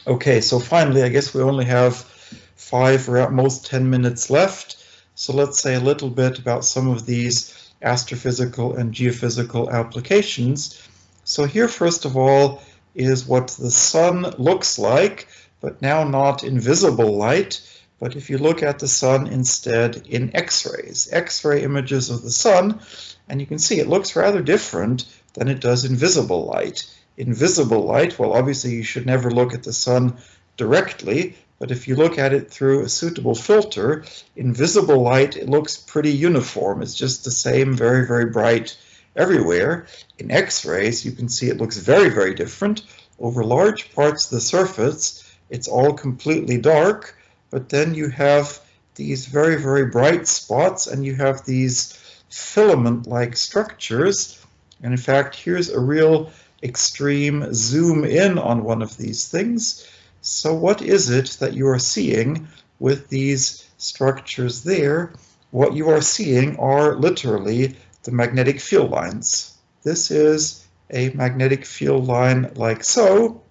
Okay, so finally, I guess we only have 5 or at most 10 minutes left. So let's say a little bit about some of these astrophysical and geophysical applications. So here, first of all, is what the sun looks like, but now not in visible light, but if you look at the sun instead in X-rays, X-ray images of the sun, and you can see it looks rather different than it does in visible light. In visible light, well, obviously you should never look at the sun directly, but if you look at it through a suitable filter, in visible light it looks pretty uniform. It's just the same, very, very bright everywhere. In X-rays, you can see it looks very, very different. Over large parts of the surface, it's all completely dark, but then you have these very, very bright spots, and you have these filament-like structures. And in fact, here's a real extreme zoom in on one of these things. So what is it that you are seeing with these structures there? What you are seeing are literally the magnetic field lines. This is a magnetic field line like so,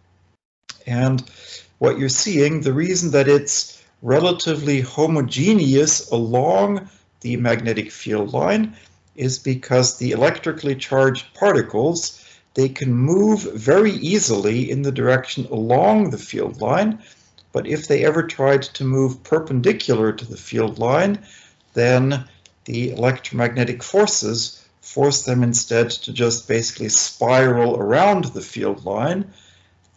and what you're seeing, the reason that it's relatively homogeneous along the magnetic field line is because the electrically charged particles, they can move very easily in the direction along the field line, but if they ever tried to move perpendicular to the field line, then the electromagnetic forces force them instead to just basically spiral around the field line,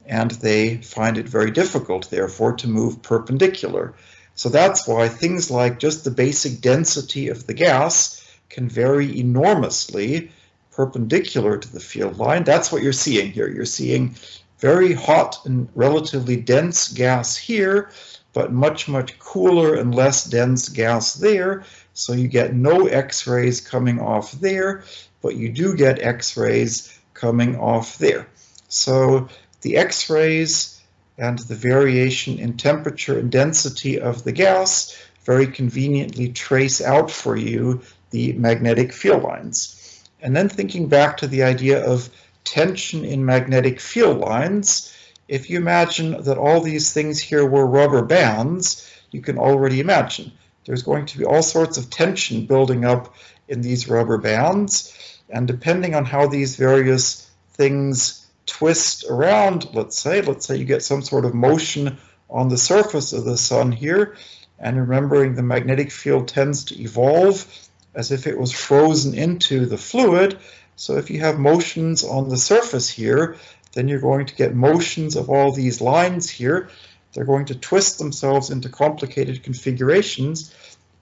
and they find it very difficult, therefore, to move perpendicular. So that's why things like just the basic density of the gas can vary enormously perpendicular to the field line. That's what you're seeing here. You're seeing very hot and relatively dense gas here, but much, much cooler and less dense gas there. So you get no X-rays coming off there, but you do get X-rays coming off there. So the X-rays and the variation in temperature and density of the gas very conveniently trace out for you the magnetic field lines. And then thinking back to the idea of tension in magnetic field lines, if you imagine that all these things here were rubber bands, you can already imagine there's going to be all sorts of tension building up in these rubber bands, and depending on how these various things twist around, let's say you get some sort of motion on the surface of the sun here, and remembering the magnetic field tends to evolve as if it was frozen into the fluid. So if you have motions on the surface here, then you're going to get motions of all these lines here. They're going to twist themselves into complicated configurations.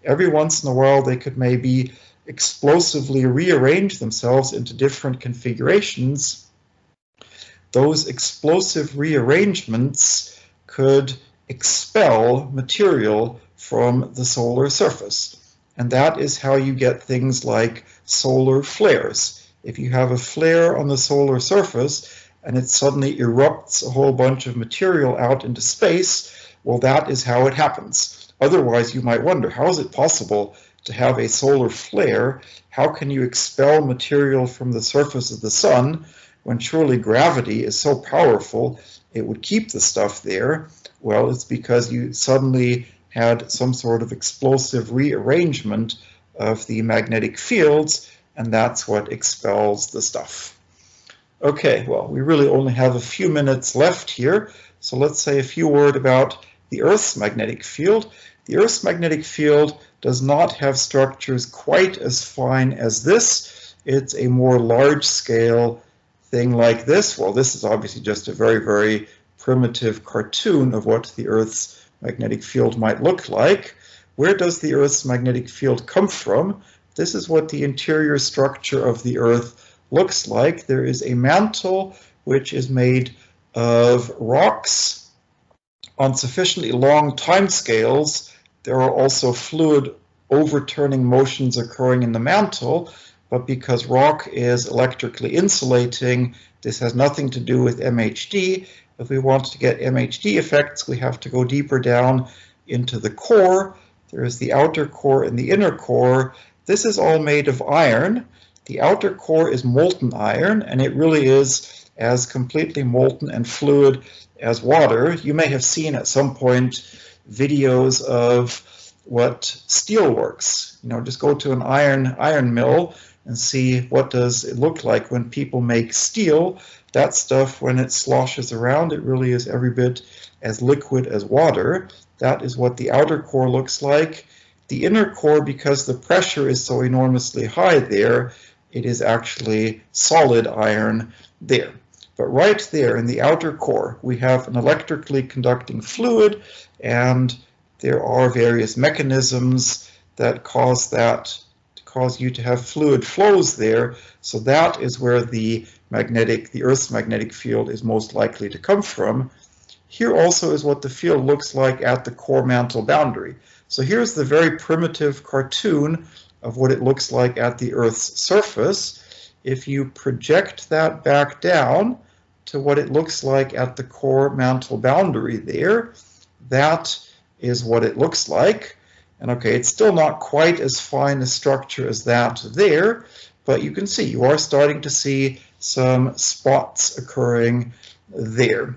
Every once in a while they could maybe explosively rearrange themselves into different configurations. Those explosive rearrangements could expel material from the solar surface. And that is how you get things like solar flares. If you have a flare on the solar surface and it suddenly erupts a whole bunch of material out into space, well, that is how it happens. Otherwise, you might wonder, how is it possible to have a solar flare? How can you expel material from the surface of the sun when surely gravity is so powerful it would keep the stuff there? Well, it's because you suddenly had some sort of explosive rearrangement of the magnetic fields, and that's what expels the stuff. Okay, well, we really only have a few minutes left here, so let's say a few words about the Earth's magnetic field. The Earth's magnetic field does not have structures quite as fine as this. It's a more large-scale thing like this. Well, this is obviously just a very, very primitive cartoon of what the Earth's magnetic field might look like. Where does the Earth's magnetic field come from? This is what the interior structure of the Earth looks like. There is a mantle which is made of rocks on sufficiently long time scales. There are also fluid overturning motions occurring in the mantle, but because rock is electrically insulating, this has nothing to do with MHD. If we want to get MHD effects, we have to go deeper down into the core. There is the outer core and the inner core. This is all made of iron. The outer core is molten iron, and it really is as completely molten and fluid as water. You may have seen at some point videos of what steel works. You know, just go to an iron mill and see what does it look like when people make steel. That stuff, when it sloshes around, it really is every bit as liquid as water. That is what the outer core looks like. The inner core, because the pressure is so enormously high there, it is actually solid iron there. But right there in the outer core, we have an electrically conducting fluid, and there are various mechanisms that cause you to have fluid flows there. So that is where the Earth's magnetic field is most likely to come from. Here also is what the field looks like at the core mantle boundary. So here's the very primitive cartoon of what it looks like at the Earth's surface. If you project that back down to what it looks like at the core mantle boundary there, that is what it looks like. And okay, it's still not quite as fine a structure as that there, but you can see, you are starting to see some spots occurring there.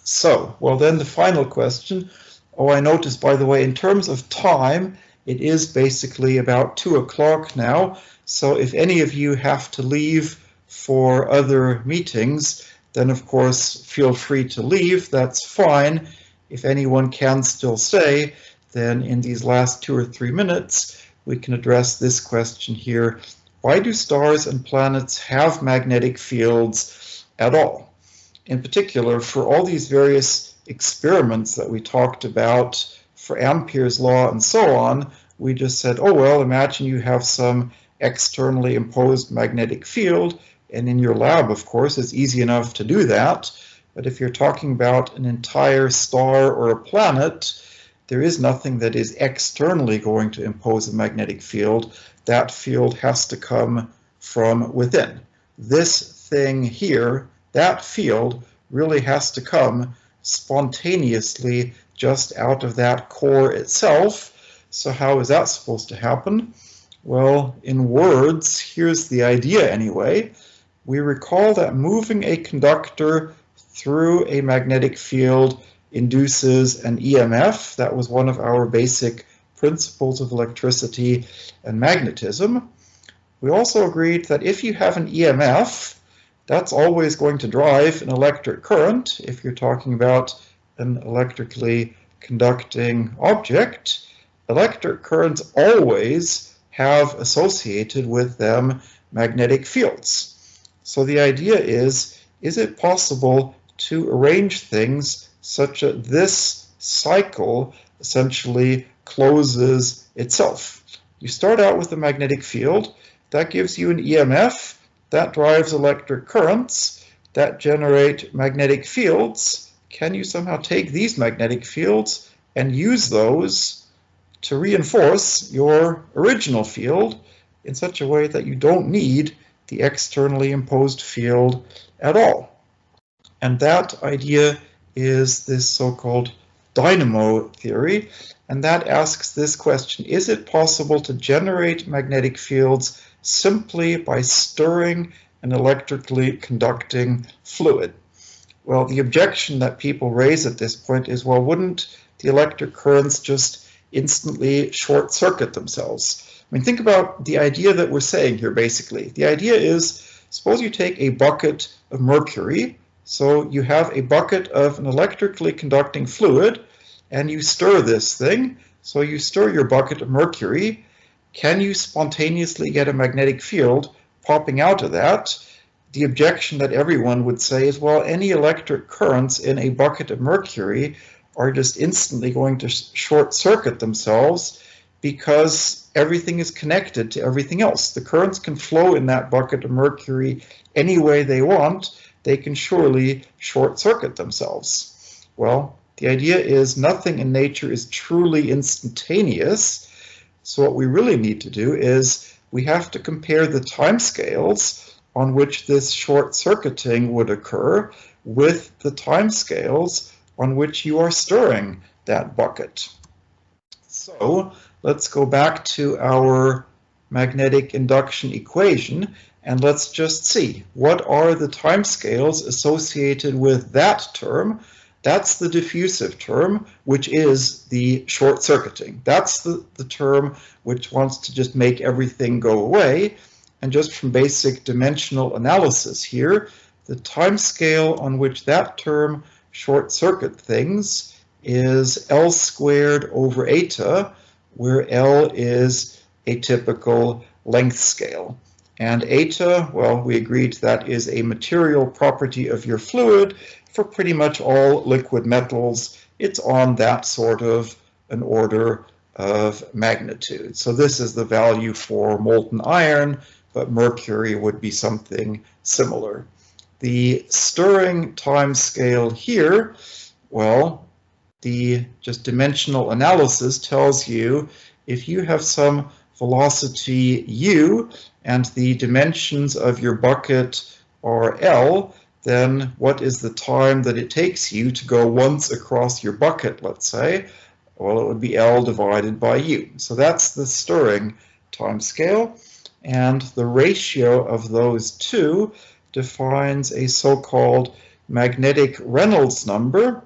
So, well then the final question. Oh, I noticed, by the way, in terms of time, it is basically about 2 o'clock now. So if any of you have to leave for other meetings, then of course feel free to leave. That's fine. If anyone can still stay, then in these last 2 or 3 minutes, we can address this question here. Why do stars and planets have magnetic fields at all? In particular, for all these various experiments that we talked about for Ampere's law and so on, we just said, oh well, imagine you have some externally imposed magnetic field, and in your lab, of course, it's easy enough to do that. But if you're talking about an entire star or a planet, there is nothing that is externally going to impose a magnetic field. That field has to come from within. This thing here, that field, really has to come spontaneously just out of that core itself. So how is that supposed to happen? Well, in words, here's the idea anyway. We recall that moving a conductor through a magnetic field induces an EMF. That was one of our basic principles of electricity and magnetism. We also agreed that if you have an EMF, that's always going to drive an electric current if you're talking about an electrically conducting object. Electric currents always have associated with them magnetic fields. So the idea is it possible to arrange things such that this cycle essentially closes itself? You start out with a magnetic field, that gives you an EMF, that drives electric currents, that generate magnetic fields. Can you somehow take these magnetic fields and use those to reinforce your original field in such a way that you don't need the externally imposed field at all? And that idea is this so-called Dynamo Theory, and that asks this question: is it possible to generate magnetic fields simply by stirring an electrically conducting fluid? Well, the objection that people raise at this point is, well, wouldn't the electric currents just instantly short circuit themselves? I mean, think about the idea that we're saying here, basically. The idea is, suppose you take a bucket of mercury, so you have a bucket of an electrically conducting fluid, and you stir this thing. So you stir your bucket of mercury. Can you spontaneously get a magnetic field popping out of that? The objection that everyone would say is, well, any electric currents in a bucket of mercury are just instantly going to short circuit themselves because everything is connected to everything else. The currents can flow in that bucket of mercury any way they want. They can surely short circuit themselves. Well, the idea is nothing in nature is truly instantaneous. So what we really need to do is we have to compare the timescales on which this short circuiting would occur with the timescales on which you are stirring that bucket. So let's go back to our magnetic induction equation and let's just see what are the timescales associated with that term. That's the diffusive term, which is the short circuiting. That's the term which wants to just make everything go away. And just from basic dimensional analysis here, the timescale on which that term short circuit things is L squared over eta, where L is a typical length scale. And eta, well, we agreed that is a material property of your fluid. For pretty much all liquid metals, it's on that sort of an order of magnitude. So this is the value for molten iron, but mercury would be something similar. The stirring time scale here, well, the just dimensional analysis tells you if you have some velocity u and the dimensions of your bucket are L, then what is the time that it takes you to go once across your bucket, let's say? Well, it would be L divided by U. So that's the stirring time scale. And the ratio of those two defines a so-called magnetic Reynolds number,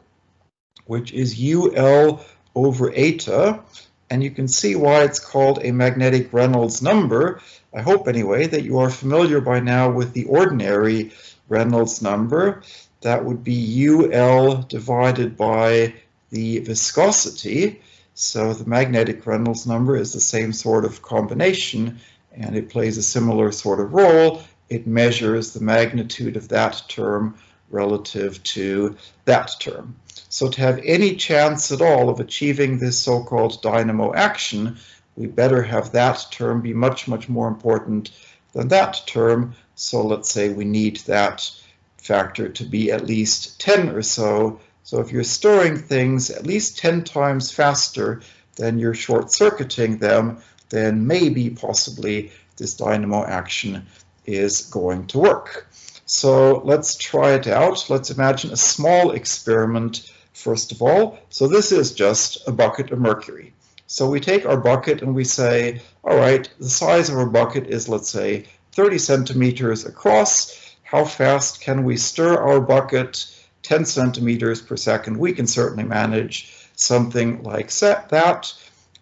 which is UL over eta. And you can see why it's called a magnetic Reynolds number. I hope anyway that you are familiar by now with the ordinary Reynolds number. That would be UL divided by the viscosity. So the magnetic Reynolds number is the same sort of combination, and it plays a similar sort of role. It measures the magnitude of that term relative to that term. So to have any chance at all of achieving this so-called dynamo action, we better have that term be much, much more important than that term. So let's say we need that factor to be at least 10 or so. So if you're storing things at least 10 times faster than you're short-circuiting them, then maybe, possibly, this dynamo action is going to work. So let's try it out. Let's imagine a small experiment first of all. So this is just a bucket of mercury. So we take our bucket and we say, all right, the size of our bucket is, let's say, 30 centimeters across. How fast can we stir our bucket? 10 centimeters per second. We can certainly manage something like that.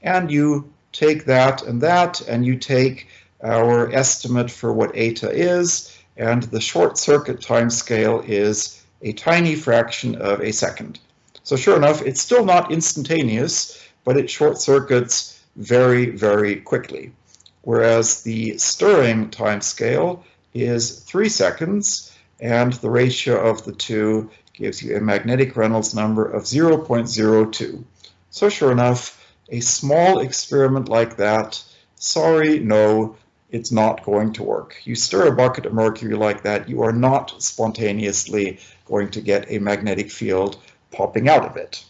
And you take that, and you take our estimate for what eta is, and the short circuit time scale is a tiny fraction of a second. So sure enough, it's still not instantaneous, but it short circuits very, very quickly. Whereas the stirring time scale is 3 seconds, and the ratio of the two gives you a magnetic Reynolds number of 0.02. So sure enough, a small experiment like that, sorry, no, it's not going to work. You stir a bucket of mercury like that, you are not spontaneously going to get a magnetic field popping out of it.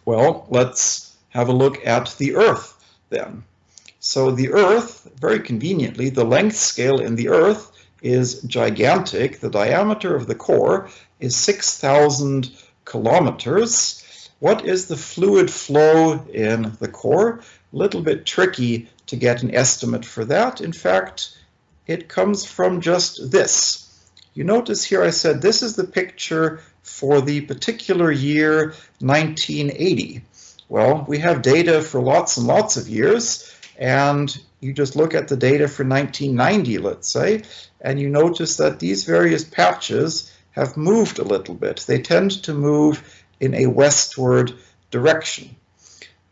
Well, let's have a look at the Earth then. So the Earth, very conveniently, the length scale in the Earth is gigantic. The diameter of the core is 6,000 kilometers. What is the fluid flow in the core? A little bit tricky to get an estimate for that. In fact, it comes from just this. You notice here I said this is the picture for the particular year 1980. Well, we have data for lots and lots of years, and you just look at the data for 1990, let's say, and you notice that these various patches have moved a little bit. They tend to move in a westward direction.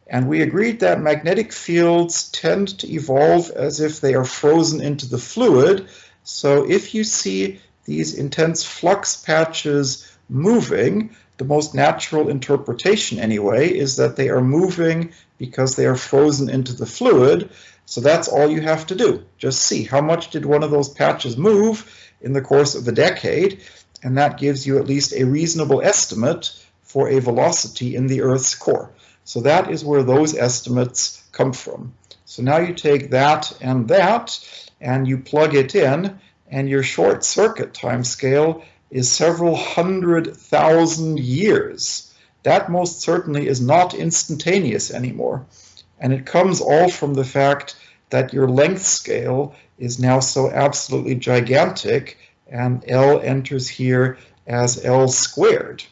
And we agreed that magnetic fields tend to evolve as if they are frozen into the fluid. So if you see these intense flux patches moving, the most natural interpretation anyway is that they are moving because they are frozen into the fluid. So that's all you have to do. Just see how much did one of those patches move in the course of a decade, and that gives you at least a reasonable estimate for a velocity in the Earth's core. So that is where those estimates come from. So now you take that, and you plug it in, and your short circuit time scale is several 100,000 years. That most certainly is not instantaneous anymore. And it comes all from the fact that your length scale is now so absolutely gigantic, and L enters here as L squared.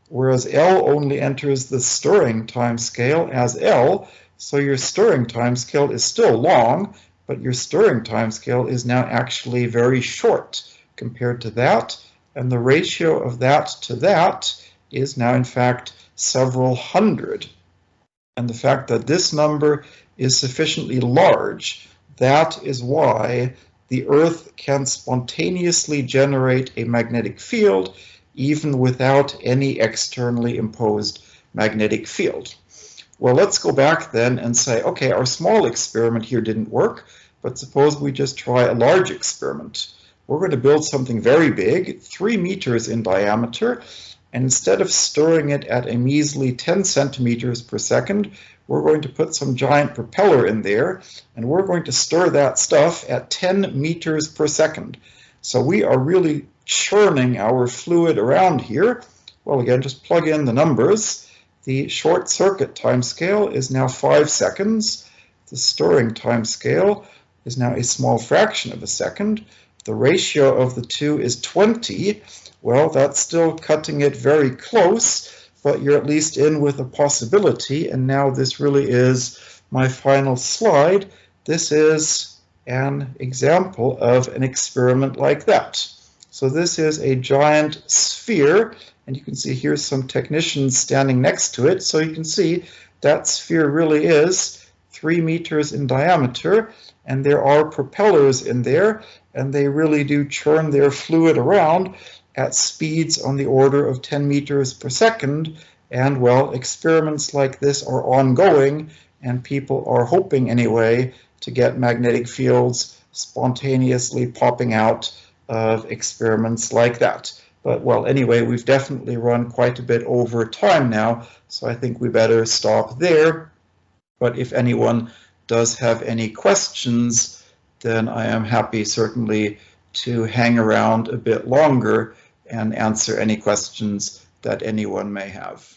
Whereas L only enters the stirring time scale as L, so your stirring time scale is still long, but your stirring time scale is now actually very short compared to that, and the ratio of that to that is now in fact several hundred. And the fact that this number is sufficiently large, that is why the Earth can spontaneously generate a magnetic field even without any externally imposed magnetic field. Well, let's go back then and say, okay, our small experiment here didn't work, but suppose we just try a large experiment. We're going to build something very big, 3 meters in diameter, and instead of stirring it at a measly 10 centimeters per second, we're going to put some giant propeller in there, and we're going to stir that stuff at 10 meters per second. So we are really churning our fluid around here. Well, again, just plug in the numbers. The short circuit time scale is now 5 seconds. The stirring time scale is now a small fraction of a second. The ratio of the two is 20. Well, that's still cutting it very close, but you're at least in with a possibility. And now this really is my final slide. This is an example of an experiment like that. So this is a giant sphere, and you can see here's some technicians standing next to it. So you can see that sphere really is 3 meters in diameter, and there are propellers in there, and they really do churn their fluid around. at speeds on the order of 10 meters per second. And well, experiments like this are ongoing, and people are hoping anyway to get magnetic fields spontaneously popping out of experiments like that. But well, anyway, we've definitely run quite a bit over time now, so I think we better stop there. But if anyone does have any questions, then I am happy certainly to hang around a bit longer and answer any questions that anyone may have.